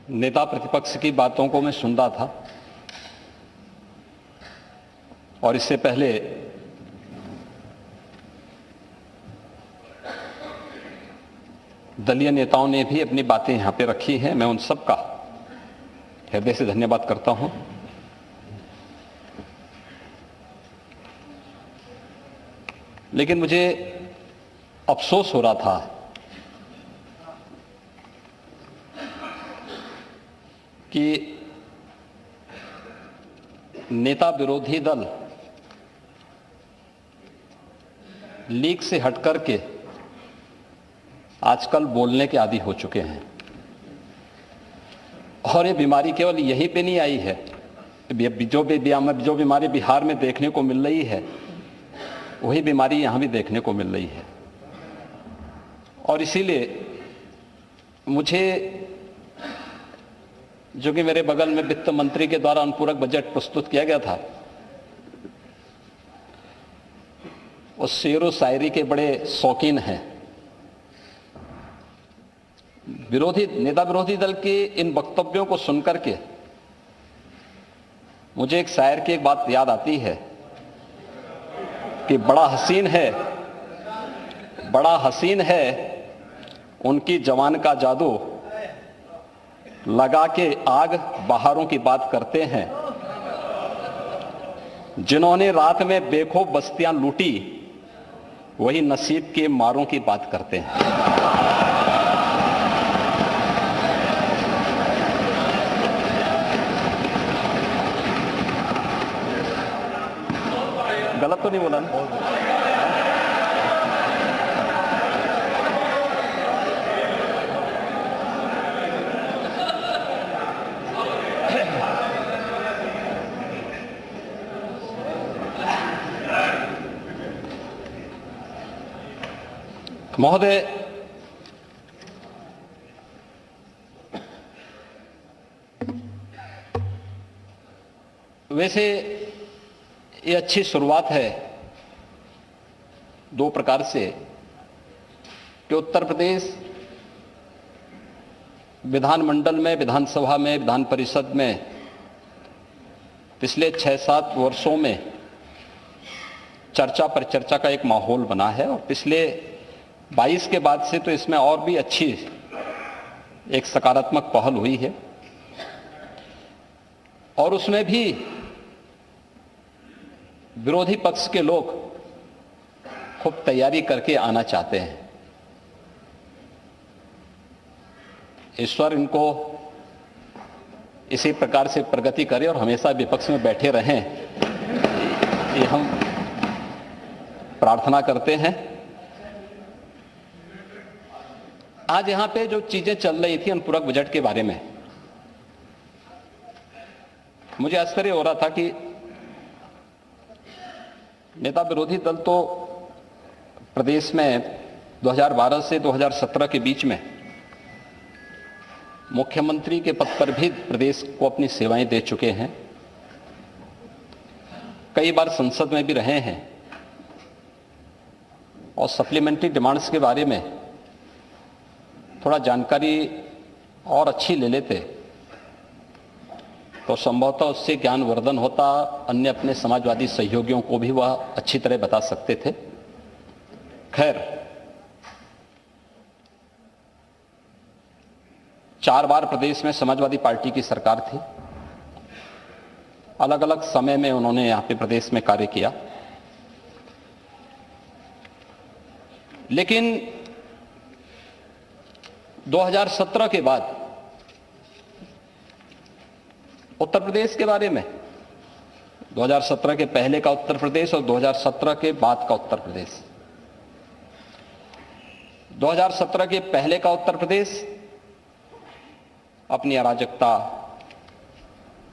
नेता प्रतिपक्ष की बातों को मैं सुनता था और इससे पहले दलीय नेताओं ने भी अपनी बातें यहां पे रखी हैं। मैं उन सब का हृदय से धन्यवाद करता हूं। लेकिन मुझे अफसोस हो रहा था कि नेता विरोधी दल लीक से हटकर के आजकल बोलने के आदी हो चुके हैं और ये बीमारी केवल यहीं पे नहीं आई है। जो बीमारी बिहार में देखने को मिल रही है वही बीमारी यहां भी देखने को मिल रही है। और इसीलिए मुझे, जो कि मेरे बगल में वित्त मंत्री के द्वारा अनुपूरक बजट प्रस्तुत किया गया था, वो शेरो शायरी के बड़े शौकीन हैं। नेता विरोधी दल के इन वक्तव्यों को सुनकर के मुझे एक शायर की एक बात याद आती है कि बड़ा हसीन है उनकी जवान का जादू, लगा के आग बहारों की बात करते हैं, जिन्होंने रात में बेखौफ बस्तियां लूटी वही नसीब के मारों की बात करते हैं। गलत तो नहीं बोला ना? महोदय, वैसे ये अच्छी शुरुआत है दो प्रकार से कि उत्तर प्रदेश विधानमंडल में, विधानसभा में, विधान परिषद में पिछले 6-7 वर्षों में चर्चा पर चर्चा का एक माहौल बना है और पिछले 22 के बाद से तो इसमें और भी अच्छी एक सकारात्मक पहल हुई है और उसमें भी विरोधी पक्ष के लोग खूब तैयारी करके आना चाहते हैं। ईश्वर इनको इसी प्रकार से प्रगति करे और हमेशा विपक्ष में बैठे रहें, ये हम प्रार्थना करते हैं। आज यहां पे जो चीजें चल रही थी अनुपूरक बजट के बारे में, मुझे आश्चर्य हो रहा था कि नेता विरोधी दल तो प्रदेश में 2012 से 2017 के बीच में मुख्यमंत्री के पद पर भी प्रदेश को अपनी सेवाएं दे चुके हैं, कई बार संसद में भी रहे हैं और सप्लीमेंट्री डिमांड्स के बारे में थोड़ा जानकारी और अच्छी ले लेते तो संभवतः उससे ज्ञानवर्धन होता, अन्य अपने समाजवादी सहयोगियों को भी वह अच्छी तरह बता सकते थे। खैर, 4 बार प्रदेश में समाजवादी पार्टी की सरकार थी, अलग अलग समय में उन्होंने यहां पे प्रदेश में कार्य किया, लेकिन 2017 के बाद उत्तर प्रदेश के बारे में, 2017 के पहले का उत्तर प्रदेश और 2017 के बाद का उत्तर प्रदेश, 2017 के पहले का उत्तर प्रदेश अपनी अराजकता,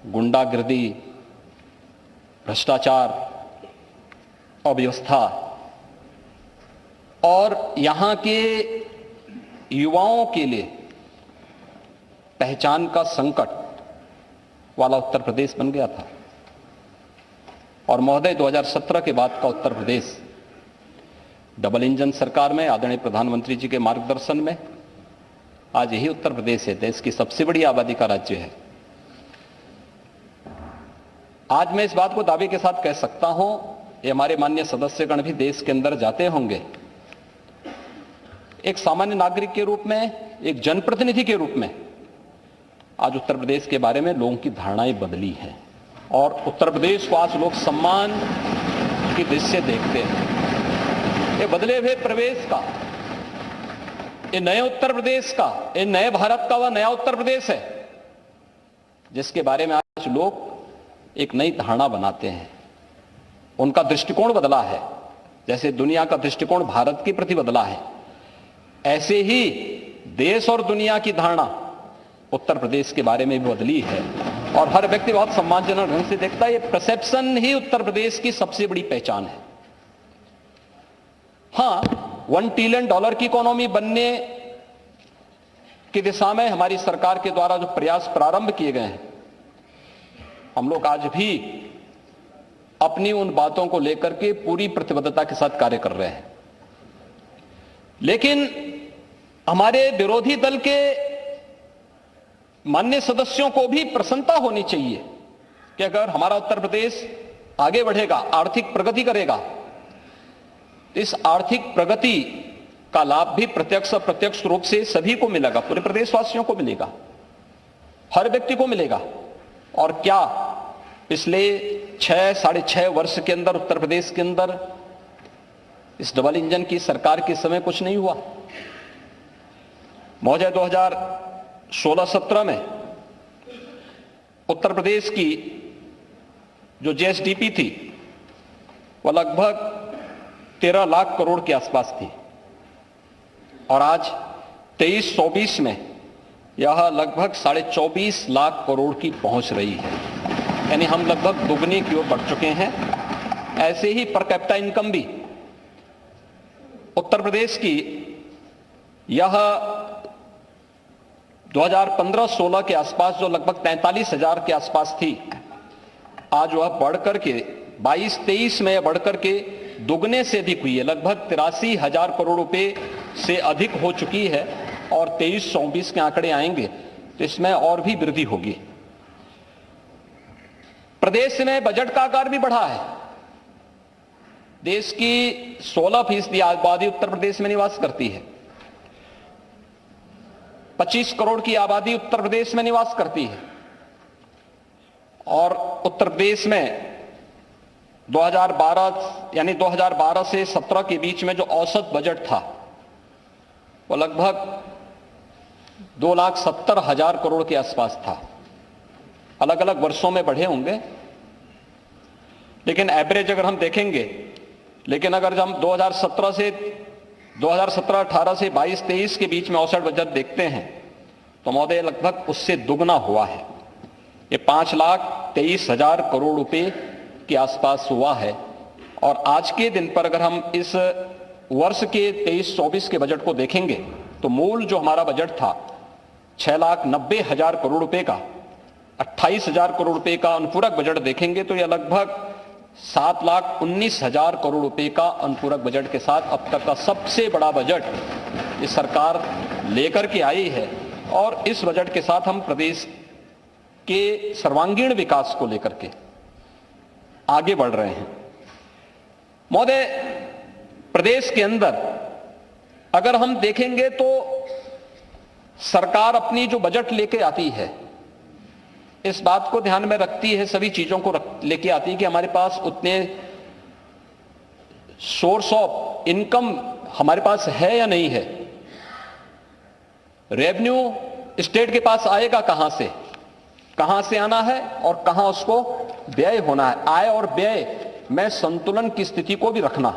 गुंडागिर्दी, भ्रष्टाचार, अव्यवस्था और यहां के युवाओं के लिए पहचान का संकट वाला उत्तर प्रदेश बन गया था। और महोदय, 2017 के बाद का उत्तर प्रदेश डबल इंजन सरकार में आदरणीय प्रधानमंत्री जी के मार्गदर्शन में आज यही उत्तर प्रदेश है, देश की सबसे बड़ी आबादी का राज्य है। आज मैं इस बात को दावे के साथ कह सकता हूं, ये हमारे माननीय सदस्यगण भी देश के अंदर जाते होंगे, एक सामान्य नागरिक के रूप में, एक जनप्रतिनिधि के रूप में आज उत्तर प्रदेश के बारे में लोगों की धारणाएं बदली हैं और उत्तर प्रदेश को आज लोग सम्मान की दृष्टि से देखते हैं। ये बदले हुए प्रदेश का, ये नए उत्तर प्रदेश का, ये नए भारत का वह नया उत्तर प्रदेश है जिसके बारे में आज लोग एक नई धारणा बनाते हैं। उनका दृष्टिकोण बदला है। जैसे दुनिया का दृष्टिकोण भारत के प्रति बदला है, ऐसे ही देश और दुनिया की धारणा उत्तर प्रदेश के बारे में भी बदली है और हर व्यक्ति बहुत सम्मानजनक ढंग से देखता है। ये परसेप्शन ही उत्तर प्रदेश की सबसे बड़ी पहचान है। हां, $1 ट्रिलियन की इकोनॉमी बनने की दिशा में हमारी सरकार के द्वारा जो प्रयास प्रारंभ किए गए हैं, हम लोग आज भी अपनी उन बातों को लेकर के पूरी प्रतिबद्धता के साथ कार्य कर रहे हैं। लेकिन हमारे विरोधी दल के माननीय सदस्यों को भी प्रसन्नता होनी चाहिए कि अगर हमारा उत्तर प्रदेश आगे बढ़ेगा, आर्थिक प्रगति करेगा, इस आर्थिक प्रगति का लाभ भी प्रत्यक्ष अप्रत्यक्ष रूप से सभी को मिलेगा, पूरे प्रदेशवासियों को मिलेगा, हर व्यक्ति को मिलेगा। और क्या पिछले 6-6.5 वर्ष के अंदर उत्तर प्रदेश के अंदर इस डबल इंजन की सरकार के समय कुछ नहीं हुआ? महोदय, 2016-17 में उत्तर प्रदेश की जो जीएसडीपी थी वह लगभग 13 लाख करोड़ के आसपास थी और आज 23-24 में यह लगभग 24.5 लाख करोड़ की पहुंच रही है, यानी हम लगभग दुगने की ओर बढ़ चुके हैं। ऐसे ही पर कैपिटा इनकम भी उत्तर प्रदेश की यह 2015-16 के आसपास जो लगभग 43,000 के आसपास थी, आज वह बढ़कर के 22-23 में बढ़कर के दुगने से अधिक हुई है, लगभग 83,000 करोड़ रुपए से अधिक हो चुकी है और 23-24 के आंकड़े आएंगे तो इसमें और भी वृद्धि होगी। प्रदेश में बजट का आकार भी बढ़ा है। देश की 16% आबादी उत्तर प्रदेश में निवास करती है, 25 करोड़ की आबादी उत्तर प्रदेश में निवास करती है और उत्तर प्रदेश में 2012 से 17 के बीच में जो औसत बजट था वो लगभग 2,70,000 करोड़ के आसपास था। अलग अलग वर्षों में बढ़े होंगे, लेकिन एवरेज अगर हम देखेंगे, लेकिन अगर हम 2017-18 से 22-23 के बीच में औसत बजट देखते हैं तो महोदय लगभग उससे दुगना हुआ है। ये 5,23,000 करोड़ रुपए के आसपास हुआ है और आज के दिन पर अगर हम इस वर्ष के 23-24 के बजट को देखेंगे तो मूल जो हमारा बजट था 6,90,000 करोड़ रुपए का, 28,000 करोड़ रुपए का अनुपूरक बजट देखेंगे तो यह लगभग 7,19,000 करोड़ रुपए का अनुपूरक बजट के साथ अब तक का सबसे बड़ा बजट ये सरकार लेकर के आई है और इस बजट के साथ हम प्रदेश के सर्वांगीण विकास को लेकर के आगे बढ़ रहे हैं। महोदय, प्रदेश के अंदर अगर हम देखेंगे तो सरकार अपनी जो बजट लेके आती है इस बात को ध्यान में रखती है, सभी चीजों को लेके आती है कि हमारे पास उतने सोर्स ऑफ इनकम हमारे पास है या नहीं है। रेवेन्यू स्टेट के पास आएगा कहां से आना है और कहां उसको व्यय होना है। आय और व्यय में संतुलन की स्थिति को भी रखना,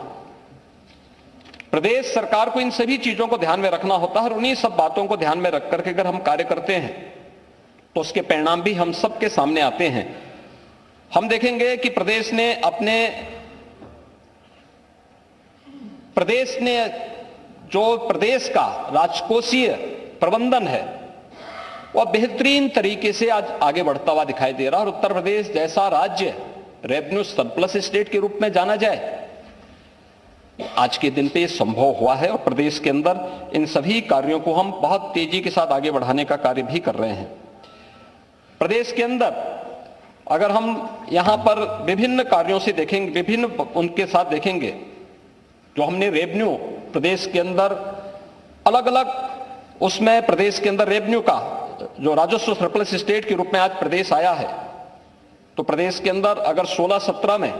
प्रदेश सरकार को इन सभी चीजों को ध्यान में रखना होता है और उन्हीं सब बातों को ध्यान में रख करके अगर हम कार्य करते हैं तो उसके परिणाम भी हम सबके सामने आते हैं। हम देखेंगे कि प्रदेश ने जो प्रदेश का राजकोषीय प्रबंधन है वह बेहतरीन तरीके से आज आगे बढ़ता हुआ दिखाई दे रहा है और उत्तर प्रदेश जैसा राज्य रेवेन्यू सरप्लस स्टेट के रूप में जाना जाए, आज के दिन पे ये संभव हुआ है और प्रदेश के अंदर इन सभी कार्यों को हम बहुत तेजी के साथ आगे बढ़ाने का कार्य भी कर रहे हैं। प्रदेश के अंदर अगर हम यहां पर विभिन्न कार्यों से देखेंगे, विभिन्न उनके साथ देखेंगे, जो हमने रेवेन्यू प्रदेश के अंदर अलग अलग, उसमें प्रदेश के अंदर रेवेन्यू का जो राजस्व सरप्लस स्टेट के रूप में आज प्रदेश आया है, तो प्रदेश के अंदर अगर 16-17 में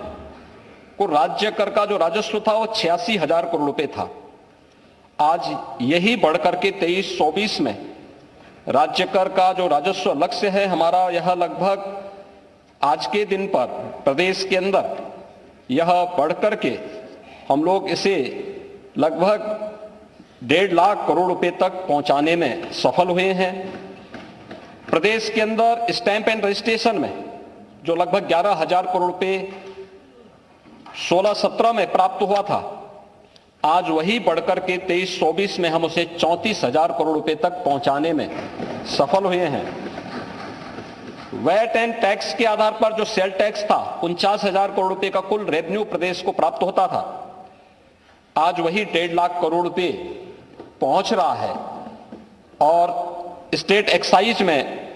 को राज्य कर का जो राजस्व था वो 86,000 करोड़ रुपए था। आज यही बढ़कर के 23-24 में राज्य कर का जो राजस्व लक्ष्य है हमारा, यह लगभग आज के दिन पर प्रदेश के अंदर यह बढ़कर के हम लोग इसे लगभग 1.5 लाख करोड़ रुपए तक पहुंचाने में सफल हुए हैं। प्रदेश के अंदर स्टैंप एंड रजिस्ट्रेशन में जो लगभग 11,000 करोड़ रुपए 16-17 में प्राप्त हुआ था, आज वही बढ़कर के 23-24 में हम उसे 34,000 करोड़ रुपए तक पहुंचाने में सफल हुए हैं। वैट एंड टैक्स के आधार पर जो सेल टैक्स था 49,000 करोड़ रुपए का कुल रेवेन्यू प्रदेश को प्राप्त होता था, आज वही 1.5 लाख करोड़ रुपए पहुंच रहा है। और स्टेट एक्साइज में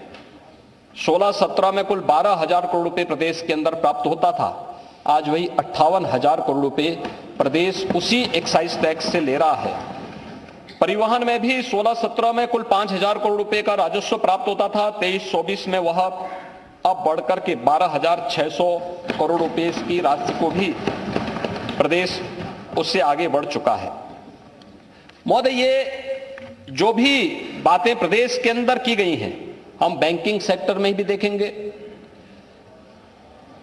16-17 में कुल 12,000 करोड़ रुपए प्रदेश के अंदर प्राप्त होता था, आज वही 58,000 करोड़ रुपए प्रदेश उसी एक्साइज टैक्स से ले रहा है। परिवहन में भी 16-17 में कुल 5,000 करोड़ रुपए का राजस्व प्राप्त होता था, 23-24 में वह अब बढ़कर के 12,600 करोड़ रुपए की राशि को भी प्रदेश उससे आगे बढ़ चुका है। महोदय, ये जो भी बातें प्रदेश के अंदर की गई हैं, हम बैंकिंग सेक्टर में भी देखेंगे।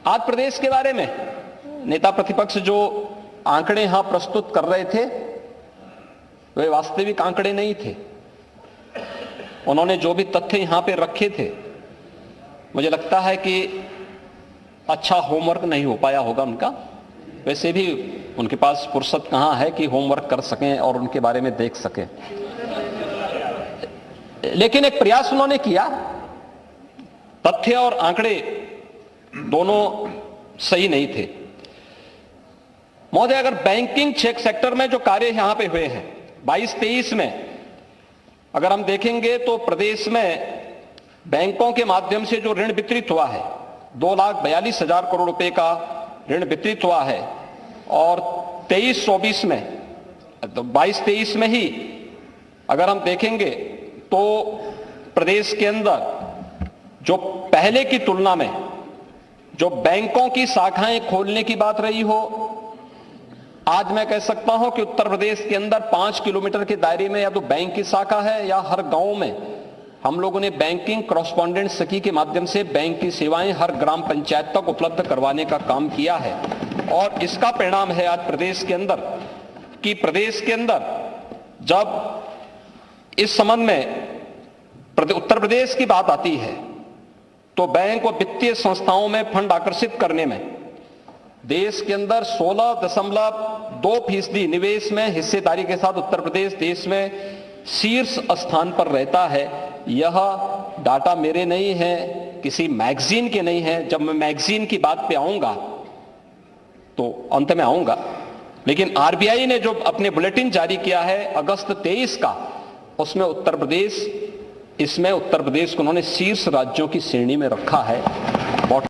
आज प्रदेश के बारे में नेता प्रतिपक्ष जो आंकड़े यहां प्रस्तुत कर रहे थे, वे वास्तविक आंकड़े नहीं थे। उन्होंने जो भी तथ्य यहां पे रखे थे, मुझे लगता है कि अच्छा होमवर्क नहीं हो पाया होगा उनका। वैसे भी उनके पास फुर्सत कहां है कि होमवर्क कर सकें और उनके बारे में देख सकें, लेकिन एक प्रयास उन्होंने किया। तथ्य और आंकड़े दोनों सही नहीं थे। महोदय, अगर बैंकिंग सेक्टर में जो कार्य यहां पे हुए हैं 22-23 में अगर हम देखेंगे तो प्रदेश में बैंकों के माध्यम से जो ऋण वितरित हुआ है 2,42,000 करोड़ रुपए का ऋण वितरित हुआ है। और 23-24 में, तो 22-23 में ही अगर हम देखेंगे तो प्रदेश के अंदर जो पहले की तुलना में जो बैंकों की शाखाएं खोलने की बात रही हो, आज मैं कह सकता हूं कि उत्तर प्रदेश के अंदर 5 किलोमीटर के दायरे में या तो बैंक की शाखा है या हर गांव में हम लोगों ने बैंकिंग कॉरेस्पॉन्डेंट सखी के माध्यम से बैंक की सेवाएं हर ग्राम पंचायत तक उपलब्ध करवाने का काम किया है। और इसका परिणाम है आज प्रदेश के अंदर कि प्रदेश के अंदर जब इस संबंध में उत्तर प्रदेश की बात आती है तो बैंक और वित्तीय संस्थाओं में फंड आकर्षित करने में देश के अंदर 16.2% निवेश में हिस्सेदारी के साथ उत्तर प्रदेश देश में शीर्ष स्थान पर रहता है। यह डाटा मेरे नहीं है, किसी मैगजीन के नहीं है। जब मैं मैगजीन की बात पे आऊंगा तो अंत में आऊंगा, लेकिन आरबीआई ने जो अपने बुलेटिन जारी किया है अगस्त 23 का, उसमें उत्तर प्रदेश को उन्होंने शीर्ष राज्यों की श्रेणी में रखा है।